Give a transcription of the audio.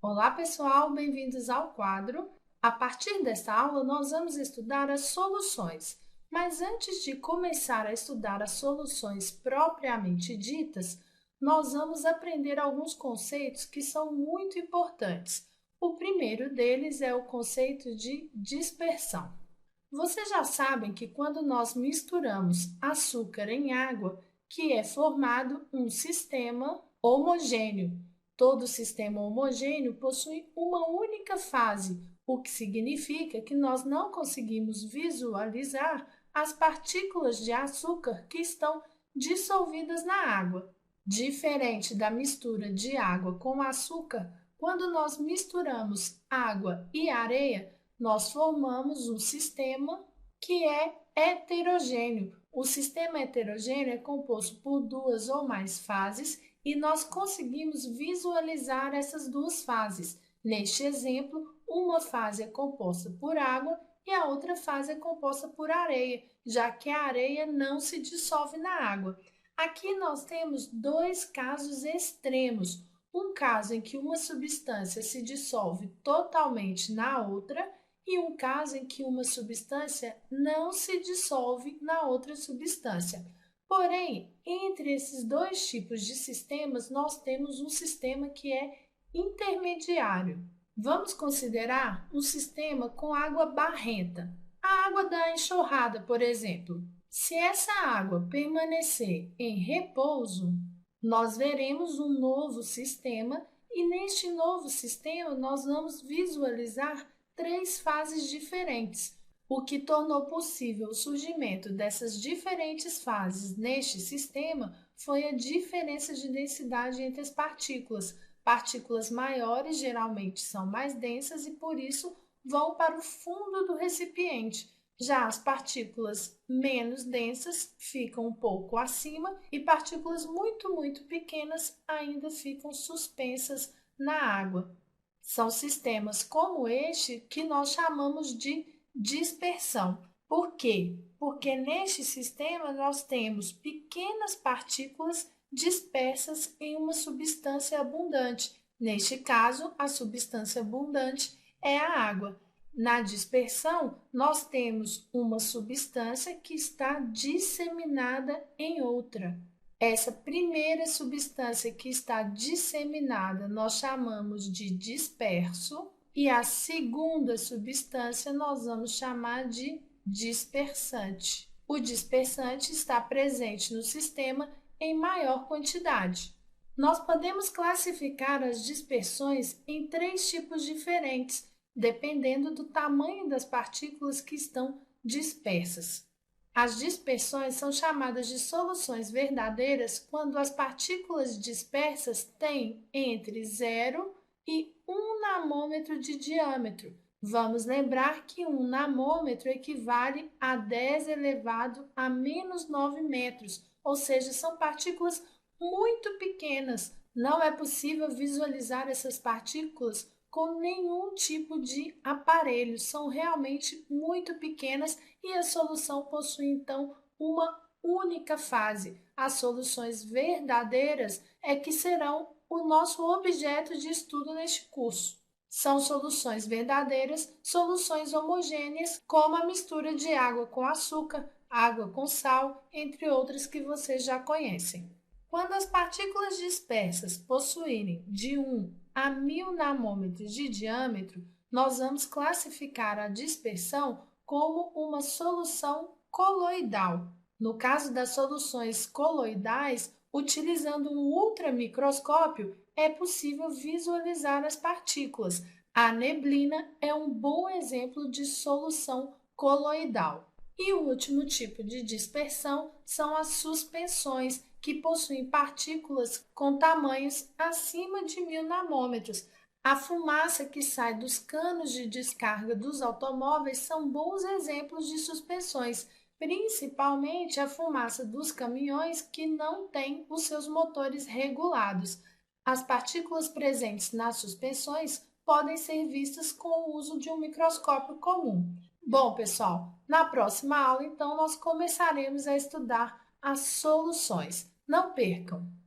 Olá, pessoal, bem-vindos ao quadro. A partir desta aula, nós vamos estudar as soluções. Mas antes de começar a estudar as soluções propriamente ditas, nós vamos aprender alguns conceitos que são muito importantes. O primeiro deles é o conceito de dispersão. Vocês já sabem que quando nós misturamos açúcar em água, que é formado um sistema homogêneo. Todo sistema homogêneo possui uma única fase, o que significa que nós não conseguimos visualizar as partículas de açúcar que estão dissolvidas na água. Diferente da mistura de água com açúcar, quando nós misturamos água e areia, nós formamos um sistema que é heterogêneo. O sistema heterogêneo é composto por duas ou mais fases e nós conseguimos visualizar essas duas fases. Neste exemplo, uma fase é composta por água e a outra fase é composta por areia, já que a areia não se dissolve na água. Aqui nós temos dois casos extremos. Um caso em que uma substância se dissolve totalmente na outra e um caso em que uma substância não se dissolve na outra substância. Porém, entre esses dois tipos de sistemas, nós temos um sistema que é intermediário. Vamos considerar um sistema com água barrenta. A água da enxurrada, por exemplo. Se essa água permanecer em repouso, nós veremos um novo sistema e neste novo sistema nós vamos visualizar três fases diferentes. O que tornou possível o surgimento dessas diferentes fases neste sistema foi a diferença de densidade entre as partículas. Partículas maiores geralmente são mais densas e, por isso, vão para o fundo do recipiente. Já as partículas menos densas ficam um pouco acima e partículas muito pequenas ainda ficam suspensas na água. São sistemas como este que nós chamamos de dispersão. Por quê? Porque neste sistema nós temos pequenas partículas dispersas em uma substância abundante. Neste caso, a substância abundante é a água. Na dispersão, nós temos uma substância que está disseminada em outra. Essa primeira substância que está disseminada nós chamamos de disperso e a segunda substância nós vamos chamar de dispersante. O dispersante está presente no sistema em maior quantidade. Nós podemos classificar as dispersões em três tipos diferentes, dependendo do tamanho das partículas que estão dispersas. As dispersões são chamadas de soluções verdadeiras quando as partículas dispersas têm entre 0 e 1 namômetro de diâmetro. Vamos lembrar que 1 namômetro equivale a 10 elevado a menos 9 metros, ou seja, são partículas muito pequenas. Não é possível visualizar essas partículas com nenhum tipo de aparelho, são realmente muito pequenas e a solução possui então uma única fase. As soluções verdadeiras é que serão o nosso objeto de estudo neste curso. São soluções verdadeiras, soluções homogêneas, como a mistura de água com açúcar, água com sal, entre outras que vocês já conhecem. Quando as partículas dispersas possuírem de 1 a 1000 namômetros de diâmetro, nós vamos classificar a dispersão como uma solução coloidal. No caso das soluções coloidais, utilizando um ultramicroscópio, é possível visualizar as partículas. A neblina é um bom exemplo de solução coloidal. E o último tipo de dispersão são as suspensões, que possuem partículas com tamanhos acima de 1000 namômetros. A fumaça que sai dos canos de descarga dos automóveis são bons exemplos de suspensões, principalmente a fumaça dos caminhões que não têm os seus motores regulados. As partículas presentes nas suspensões podem ser vistas com o uso de um microscópio comum. Bom, pessoal, na próxima aula, então, nós começaremos a estudar as soluções. Não percam!